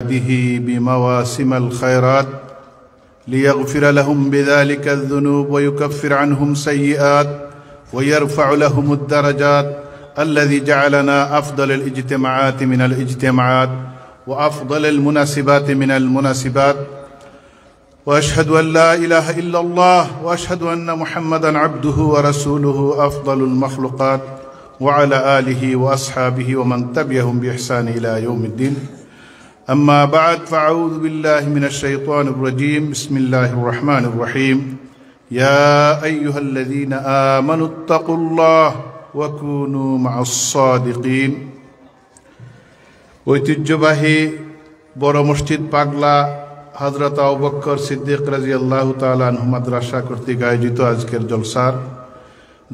به بمواسم الخيرات ليغفر لهم بذلك الذنوب ويكفر عنهم سيئات ويرفع لهم الدرجات الذي جعلنا أفضل الاجتماعات من الاجتماعات وأفضل المناسبات من المناسبات وأشهد أن لا إله إلا الله وأشهد أن محمدا عبده ورسوله أفضل المخلوقات وعلى آله وأصحابه ومن تبعهم بإحسان إلى يوم الدين أما بعد فأعوذ بالله من الشيطان الرجيم بسم الله الرحمن الرحيم يا أيها الذين آمنوا اتقوا الله وكونوا مع الصادقين ঐতিহ্যবাহী বড় মসজিদ পাগলা হযরত আবু বকর সিদ্দিক রাদিয়াল্লাহু তাআলা আনহু মাদ্রাসা কর্তৃক আয়োজিত আজকের জলসার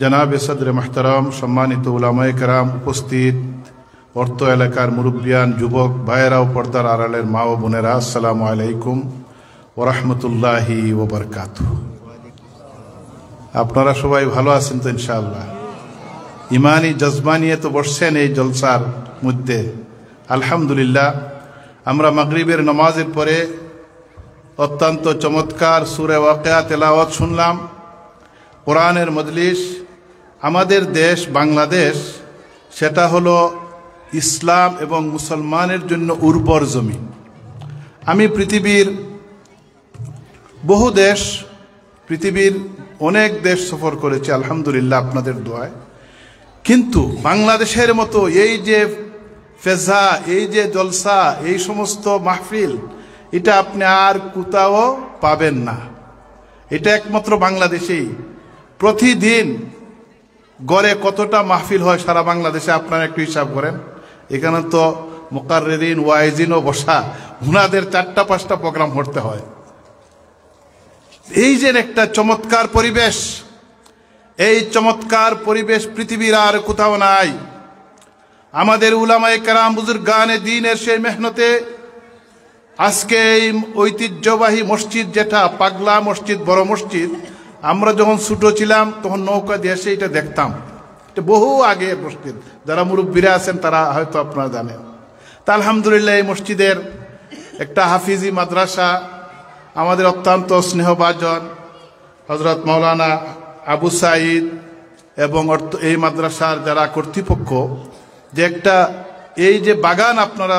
জনাবে সদরে মুহতারাম সম্মানিত উলামায়ে কেরাম উপস্থিত অর্থ এলাকার মুরব্বিয়ান যুবক ভাইয়েরা ও পর্দার আড়ালের মা ও বোনেরা আসসালামু আলাইকুম ওয়া রাহমাতুল্লাহি ওয়া বারাকাতুহু। আপনারা সবাই ভালো আছেন তো ইনশাআল্লাহ? ইমানি জজবা নিয়ে তো বসছেন এই জলসার মধ্যে। আলহামদুলিল্লাহ, আমরা মাগরিবের নামাজের পরে অত্যন্ত চমৎকার সূরা ওয়াকিয়া তেলাওয়াত শুনলাম। কোরআনের মজলিস। আমাদের দেশ বাংলাদেশ, সেটা হলো ইসলাম এবং মুসলমানের জন্য উর্বর জমি। আমি পৃথিবীর বহু দেশ, পৃথিবীর অনেক দেশ সফর করেছি আলহামদুলিল্লাহ আপনাদের দোয়ায়। কিন্তু বাংলাদেশের মতো এই যে ফেজা, এই যে জলসা, এই সমস্ত মাহফিল, এটা আপনি আর কোথাও পাবেন না। এটা একমাত্র বাংলাদেশেই। প্রতিদিন গড়ে কতটা মাহফিল হয় সারা বাংলাদেশে আপনারা একটু হিসাব করেন। এখানে তো মুকাররিরিন ওয়াইজিনও বসা, উনাদের 4-5টা প্রোগ্রাম করতে হয়। এই যে একটা চমৎকার পরিবেশ, এই চমৎকার পরিবেশ পৃথিবীর আর কোথাও নাই। আমাদের উলামায়ে কেরাম বুজুর্গানে দ্বীনের সেই মেহনতে আজকে এই ঐতিহ্যবাহী মসজিদ, যেটা পাগলা মসজিদ, বড় মসজিদ, আমরা যখন ছোট ছিলাম তখন নৌকা দিয়ে এসে এটা দেখতাম। এটা বহু আগে মসজিদ, যারা মুরব্বীরা আছেন তারা হয়তো আপনারা জানেন। তা আলহামদুলিল্লাহ এই মসজিদের একটা হাফিজি মাদ্রাসা, আমাদের অত্যন্ত স্নেহভাজন হযরত মাওলানা আবু সাঈদ এবং এই মাদ্রাসার যারা কর্তৃপক্ষ, যে একটা এই যে বাগান আপনারা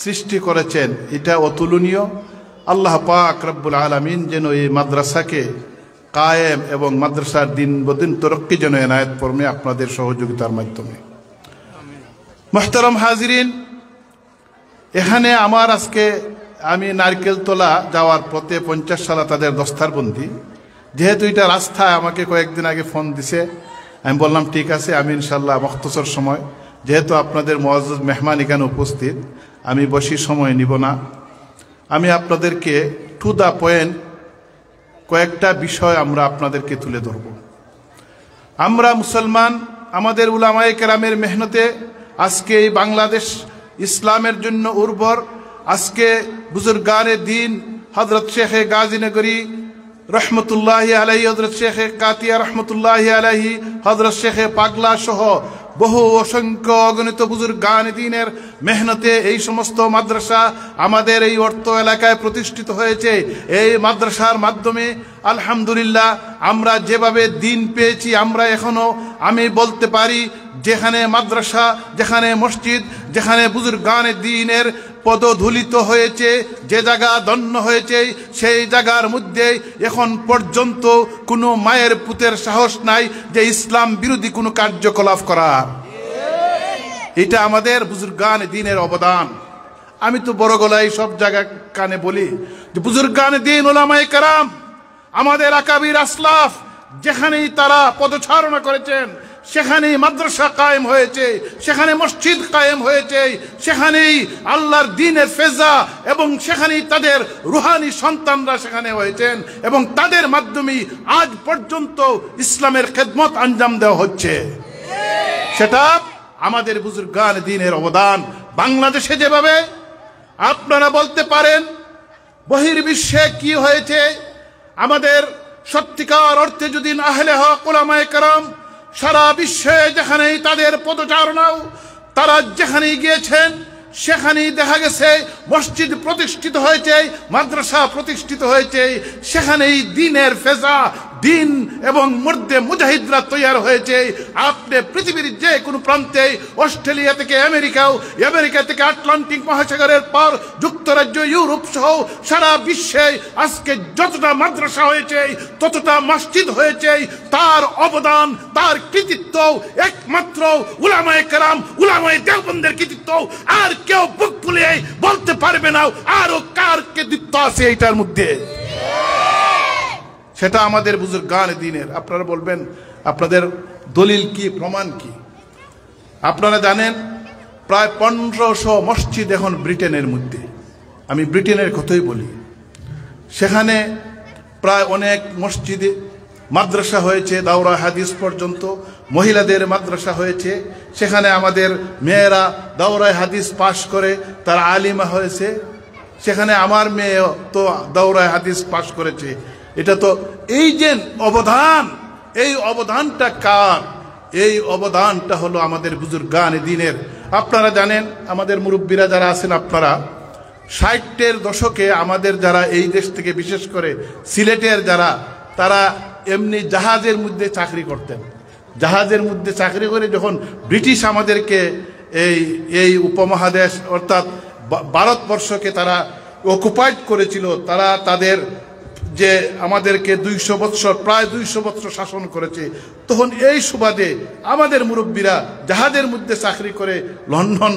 সৃষ্টি করেছেন, এটা অতুলনীয়। আল্লাহ পাক রব্বুল আলামিন যেন এই মাদ্রাসাকে কায়েম এবং মাদ্রাসার দিন বদিন তরক্কি যেন এনায়েত ফরমে আপনাদের সহযোগিতার মাধ্যমে। মুহতারাম হাজিরিন, এখানে আমার আজকে আমি নারকেলতলা যাওয়ার পথে 50 সালা তাদের দস্তারবন্দি, যেহেতু এটা রাস্তায় আমাকে কয়েকদিন আগে ফোন দিছে, আমি বললাম ঠিক আছে, আমি ইনশাল্লাহ মখতসর সময়, যেহেতু আপনাদের মুআজ্জাজ মেহমান এখানে উপস্থিত, আমি বেশি সময় নিব না। আমি আপনাদেরকে টু দ্য পয়েন্ট কয়েকটা বিষয় আমরা আপনাদেরকে তুলে ধরব। আমরা মুসলমান, আমাদের উলামায়ে কেরামের মেহনতে আজকে এই বাংলাদেশ ইসলামের জন্য উর্বর। আজকে বুজুর্গানে দ্বীন হযরত শেখে গাজীনগরী রহমতুল্লাহি আলাইহি, হযরত শেখে কাতিয়া রহমতুল্লাহি আলাইহি, হযরত শেখে পাগলা সহ বহু অসংখ্য অগণিত বুজুর্গানে দ্বীনের মেহনতে এই সমস্ত মাদ্রাসা আমাদের এই অর্থ এলাকায় প্রতিষ্ঠিত হয়েছে। এই মাদ্রাসার মাধ্যমে আলহামদুলিল্লাহ আমরা যেভাবে দিন পেয়েছি, আমরা এখনো আমি বলতে পারি যেখানে মাদ্রাসা, যেখানে মসজিদ, যেখানে বুজুর্গানে দ্বীনের পদধূলিত হয়েছে, যে জায়গা ধন্য হয়েছে, সেই জায়গার মধ্যে এখন পর্যন্ত কোনো মায়ের পুতের সাহস নাই যে ইসলাম বিরোধী কোনো কার্যকলাপ করার। এটা আমাদের বুজুর্গানে দ্বীনের অবদান। আমি তো বড় গলায় সব জায়গা কানে বলি যে বুজুর্গানে দ্বীন উলামায়ে কেরাম, আমাদের আকাবির আসলাফ, যেখানেই তারা পদচারণা করেছেন সেখানেই মাদ্রাসা কায়েম হয়েছে, সেখানে মসজিদ কায়েম হয়েছে, সেখানেই আল্লাহর দ্বীনের ফেজা এবং সেখানেই তাদের রুহানি সন্তানরা সেখানে হয়েছেন এবং তাদের মাধ্যমে আজ পর্যন্ত ইসলামের খেদমত আঞ্জাম দেওয়া হচ্ছে। সেটা আমাদের বুজুর্গানে দ্বীনের অবদান। বাংলাদেশে যেভাবে আপনারা বলতে পারেন বহির্বিশ্বে কি হয়েছে, আমাদের সত্যিকার অর্থে যদি আহলে হক উলামায়ে কেরাম সারা বিশ্বে যেখানেই তাদের পদচারণাও, তারা যেখানেই গিয়েছেন সেখানেই দেখা গেছে মসজিদ প্রতিষ্ঠিত হয়েছে, মাদ্রাসা প্রতিষ্ঠিত হয়েছে, সেখানেই দিনের ফেজা, দিন এবং মধ্যে মুজাহিদরা তৈরি হয়েছে। আপনি পৃথিবীর যে কোনো প্রান্তে, অস্ট্রেলিয়া থেকে আমেরিকা থেকে আটলান্টিক মহাসাগরের পার যুক্তরাজ্য, ইউরোপ সহ সারা বিশ্বে আজকে যতটা মাদ্রাসা হয়েছে, ততটা মসজিদ হয়েছে, তার অবদান, তার কৃতিত্ব একমাত্র উলামায়ে কেরাম, উলামায়ে দেওবন্দের কৃতিত্ব। আর কেউ বুক ফুলিয়ে বলতে পারবে না আরো কার কৃতিত্ব আছে এটার মধ্যে। সেটা আমাদের বুজুর্গানে দ্বীনের। আপনারা বলবেন আপনাদের দলিল কি, প্রমাণ কি? আপনারা জানেন প্রায় 1500 মসজিদ এখন ব্রিটেনের মধ্যে। আমি ব্রিটেনের কথাই বলি। সেখানে প্রায় অনেক মসজিদে মাদ্রাসা হয়েছে, দাওরা হাদিস পর্যন্ত, মহিলাদের মাদ্রাসা হয়েছে। সেখানে আমাদের মেয়েরা দাওরায় হাদিস পাশ করে তার আলিমা হয়েছে। সেখানে আমার মেয়ে তো দাওরায় হাদিস পাশ করেছে। এটা তো এই যে অবদান, এই অবদানটা কার? এই অবদানটা হলো আমাদের বুজুর্গানে দ্বীনের। আপনারা জানেন আমাদের মুরব্বীরা যারা আছেন, আপনারা 60-এর দশকে আমাদের যারা এই দেশ থেকে, বিশেষ করে সিলেটের যারা, তারা এমনি জাহাজের মধ্যে চাকরি করতেন। জাহাজের মধ্যে চাকরি করে যখন ব্রিটিশ আমাদেরকে এই উপমহাদেশ অর্থাৎ ভারতবর্ষকে তারা অকুপাইড করেছিল, তারা তাদের যে আমাদেরকে 200 বৎসর, প্রায় 200 বৎসর শাসন করেছে, তখন এই সুবাদে আমাদের মুরব্বীরা জাহাজের মধ্যে চাকরি করে লন্ডন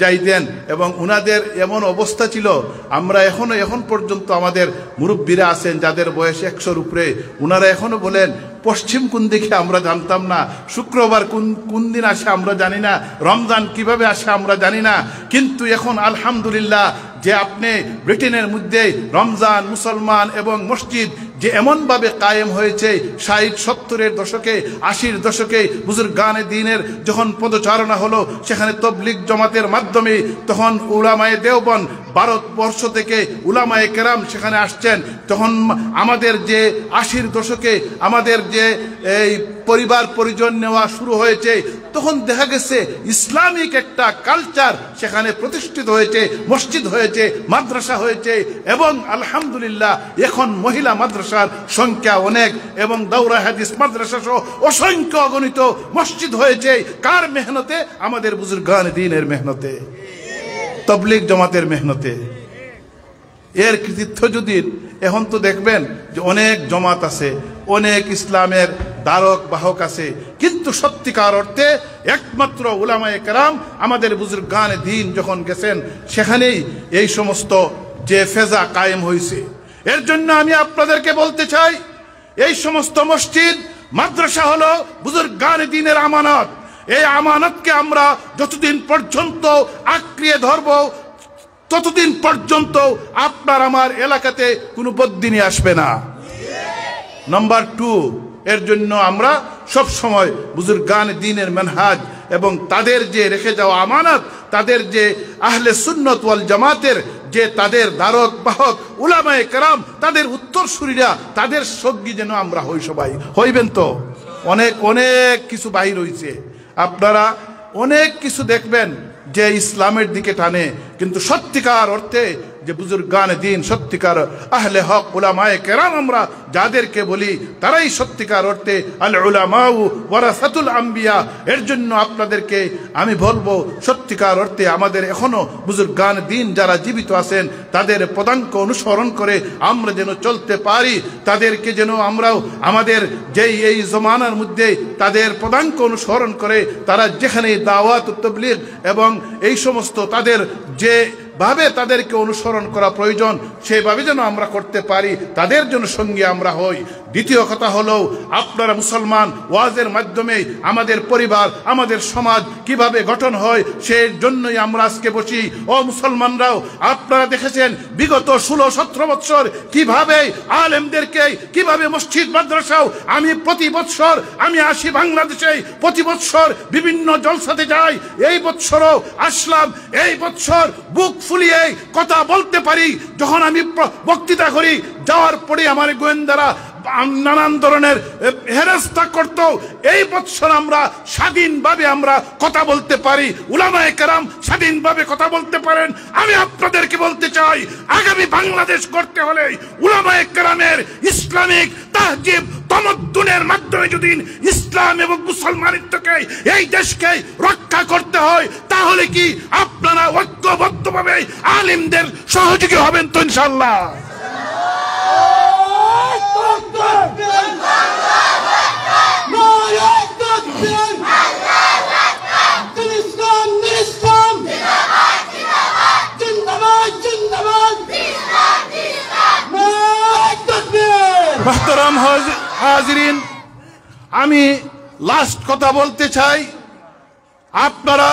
যাইতেন। এবং উনাদের এমন অবস্থা ছিল, আমরা এখন পর্যন্ত আমাদের মুরব্বীরা আছেন যাদের বয়স 100-র উপরে, উনারা এখনো বলেন পশ্চিম কোন দিকে আমরা জানতাম না, শুক্রবার কোন দিন আসে আমরা জানি না, রমজান কিভাবে আসে আমরা জানি না। কিন্তু এখন আলহামদুলিল্লাহ যে আপনি ব্রিটেনের মধ্যে রমজান, মুসলমান এবং মসজিদ যে এমনভাবে কায়েম হয়েছে, 60-70-এর দশকে, 80-র দশকে বুজুর্গানে দ্বীনের যখন পদচারণা হলো, সেখানে তবলিগ জমাতের মাধ্যমে তখন উলামায়ে দেওবন্দ, ভারতবর্ষ থেকে উলামায়ে কেরাম সেখানে আসছেন। তখন আমাদের যে 80-র দশকে আমাদের যে এই পরিবার পরিজন নেওয়া শুরু হয়েছে, তখন দেখা গেছে ইসলামিক একটা কালচার সেখানে প্রতিষ্ঠিত হয়েছে, মসজিদ হয়েছে, মাদ্রাসা হয়েছে। এবং আলহামদুলিল্লাহ এখন মহিলা মাদ্রাসার সংখ্যা অনেক, এবং দাওরা হাদিস মাদ্রাসা সহ অসংখ্য অগণিত মসজিদ হয়েছে। কার মেহনতে? আমাদের বুজুর্গানে দ্বীনের মেহনতে, তবলিগ জমাতের মেহনতে। এর কৃতিত্ব যদি এখন তো দেখবেন যে অনেক জমাত আছে, অনেক ইসলামের ধারক বাহক আছে, কিন্তু সত্যিকার অর্থে একমাত্র উলামায়ে কেরাম আমাদের বুজুর্গানে দ্বীন যখন গেছেন, সেখানেই এই সমস্ত যে ফেজা কায়েম হয়েছে। এর জন্য আমি আপনাদেরকে বলতে চাই, এই সমস্ত মসজিদ মাদ্রাসা হলো বুজুর্গানে দ্বীনের আমানত। এই আমানতকে আমরা যতদিন পর্যন্ত আঁকড়িয়ে ধরব, ততদিন পর্যন্ত আপনার আমার এলাকাতে কোনো বদ্দিনী আসবে না। নাম্বার 2, এর জন্য আমরা সব সময় বুজুর্গানে দ্বীনের মানহাজ এবং তাদের যে রেখে যাওয়া আমানত, তাদের যে আহলে সুন্নত ওয়াল জামাতের যে তাদের ধারক বাহক উলামায়ে কেরাম, তাদের উত্তরসূরিরা, তাদের সঙ্গী যেন আমরা হই। সবাই হইবেন তো? অনেক কিছু বাহির হইছে, আপনারা অনেক কিছু দেখবেন যে ইসলামের দিকে টানে, কিন্তু সত্যিকার অর্থে যে বুজুর্গানে দ্বীন, সত্যিকার আহলে হক উলামায়ে কেরাম আমরা যাদেরকে বলি, তারাই সত্যিকার অর্থে আল উলামাউ ওয়ারাসাতুল আম্বিয়া। এর জন্য আপনাদেরকে আমি বলবো, সত্যিকার অর্থে আমাদের এখনো বুজুর্গানে দ্বীন যারা জীবিত আছেন, তাদের পদাঙ্ক অনুসরণ করে আমরা যেন চলতে পারি, তাদেরকে যেন আমরাও আমাদের যেই এই জমানার মধ্যে তাদের পদাঙ্ক অনুসরণ করে তারা যেখানে দাওয়াত তাবলীগ এবং এই সমস্ত তাদের যে ভাবে তাদেরকে অনুসরণ করা প্রয়োজন, সেভাবে যেন আমরা করতে পারি, তাদের জন্য সঙ্গী আমরা হই। দ্বিতীয় কথা হলো, আপনারা মুসলমান, ওয়াজের মাধ্যমে আমাদের পরিবার, আমাদের সমাজ কিভাবে গঠন হয়, সেই জন্যই আমরা আজকে বসি। ও মুসলমানরাও, আপনারা দেখেছেন বিগত 16-17 বছর কিভাবে আলেমদেরকে, কিভাবে মসজিদ মাদ্রাসাও, আমি প্রতি বছর আমি আসি বাংলাদেশে, প্রতি বছর বিভিন্ন জলসাতে যাই, এই বছরও আসলাম। এই বছর বুক ফুলিয়ে কথা বলতে পারি, যখন আমি বক্তৃতা করি, যাওয়ার পরে আমার গোয়েন্দারা নানান ধরনের হেনস্থা করত, এই বৎসর আমরা স্বাধীনভাবে আমরা কথা বলতে পারি, উলামায়ে কেরাম স্বাধীনভাবে কথা বলতে পারেন। আমি আপনাদেরকে বলতে চাই, আগামী বাংলাদেশ করতে হলে উলামায়ে কেরামের ইসলামিক তাহজিব তমদ্দুনের মাধ্যমে যদি ইসলাম এবং মুসলমানিত্বকে এই দেশকে রক্ষা করতে হয়, তাহলে কি আপনারা ঐক্যবদ্ধভাবে আলেমদের সহযোগী হবেন তো ইনশাআল্লাহ? মুহতারাম হাজিরিন, আমি লাস্ট কথা বলতে চাই। আপনারা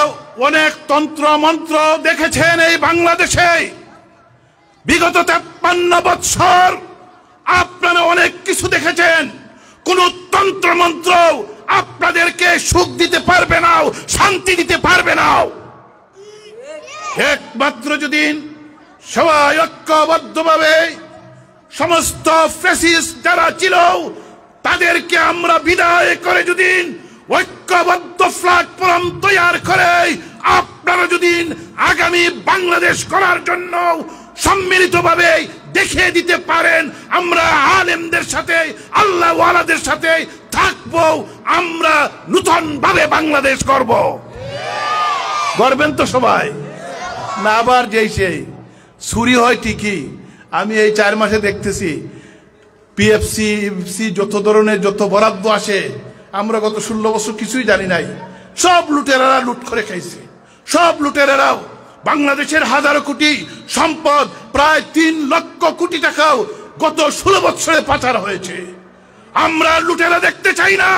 অনেক তন্ত্র মন্ত্র দেখেছেন এই বাংলাদেশে বিগত 53 বৎসর। আপনারা অনেক কিছু দেখেছেন, কোন তন্ত্র মন্ত্র আপনাদেরকে সুখ দিতে পারবে না, শান্তি দিতে পারবে না। একমাত্র যদি সবাই ঐক্যবদ্ধভাবে সমস্ত ফ্যাসিস্ট যারা ছিল তাদেরকে আমরা বিদায় করে যদি ঐক্যবদ্ধ প্ল্যাটফর্ম তৈরি করে আপনারা যদি আগামী বাংলাদেশ করার জন্য সম্মিলিতভাবে দেখিয়ে দিতে পারেন, আমরা আলেমদের সাথে আল্লাহ ওয়ালাদের সাথে থাকবো, আমরা নতুন ভাবে বাংলাদেশ করব। করবেন তো সবাই না? আবার যেই সেই চুরি হয় ঠিকই, আমি এই 4 মাসে দেখতেছি পিএফসি যত ধরনের যত বরাদ্দ আসে, আমরা গত 16 বছর কিছুই জানি নাই। সব লুটেরারা লুট করে খাইছে। সব লুটেরারাও বাংলাদেশের হাজারো কোটি সম্পদ, প্রায় 3 লক্ষ কোটি টাকাও গত 16 বছরে পাচার হয়েছে। আমরা লুটেরা দেখতে চাই না।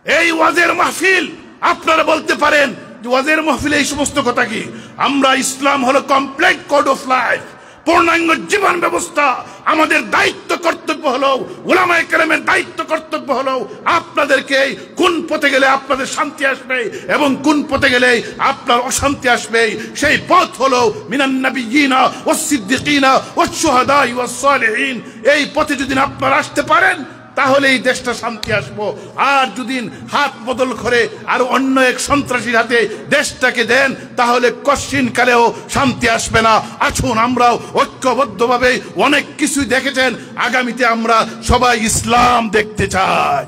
এই ওয়াজের মাহফিল আপনারা বলতে পারেন যে ওয়াজের মাহফিলে এই সমস্ত কথা কি? আমরা ইসলাম হলো কমপ্লিট কোড অফ লাইফ, পূর্ণাঙ্গ জীবন ব্যবস্থা। আমাদের দায়িত্ব কর্তব্য হলো, উলামায়ে কেরামের দায়িত্ব কর্তব্য হলো আপনাদেরকে কোন পথে গেলে আপনাদের শান্তি আসবে এবং কোন পথে গেলে আপনার অশান্তি আসবে, সেই পথ হলো মিনান নাবিয়িনা ওয়াস সিদ্দিকিনা ওয়াস শুহাদা ওয়াস সালিহিন। এই পথে যদি আপনারা আসতে পারেন তাহলে এই দেশটা শান্তি আসবো। আর যদি হাত বদল করে আর অন্য এক সন্ত্রাসীর হাতে দেশটাকে দেন তাহলে কশিন কালেও শান্তি আসবে না। আসুন আমরাও ঐক্যবদ্ধভাবে, অনেক কিছুই দেখেছেন, আগামীতে আমরা সবাই ইসলাম দেখতে চাই।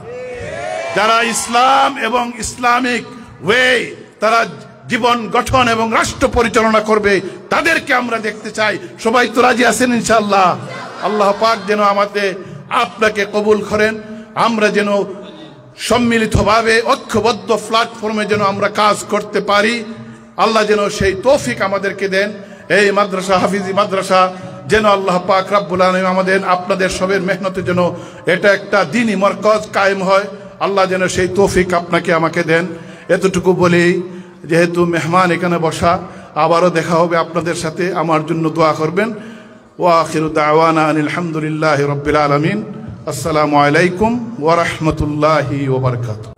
যারা ইসলাম এবং ইসলামিক ওয়ে তারা জীবন গঠন এবং রাষ্ট্র পরিচালনা করবে তাদেরকে আমরা দেখতে চাই। সবাই তো রাজি আছেন ইনশাআল্লাহ? আল্লাহ পাক যেন আমাদের আপনাকে কবুল করেন, আমরা যেন সম্মিলিতভাবে ঐক্যবদ্ধ প্ল্যাটফর্মে যেন আমরা কাজ করতে পারি। আল্লাহ যেন সেই তৌফিক আমাদেরকে দেন। এই মাদ্রাসা, হাফিজি মাদ্রাসা যেন আল্লাহ পাক রব্বুল আলামিন আমাদের আপনাদের সবের মেহনতে যেন এটা একটা দ্বীনি মারকাজ কায়েম হয়। আল্লাহ যেন সেই তৌফিক আপনাকে আমাকে দেন। এতটুকু বলেই, যেহেতু মেহমান এখানে বসা, আবারও দেখা হবে আপনাদের সাথে, আমার জন্য দোয়া করবেন। وآخر دعوانا أن الحمد لله رب العالمين. السلام عليكم ورحمة الله وبركاته.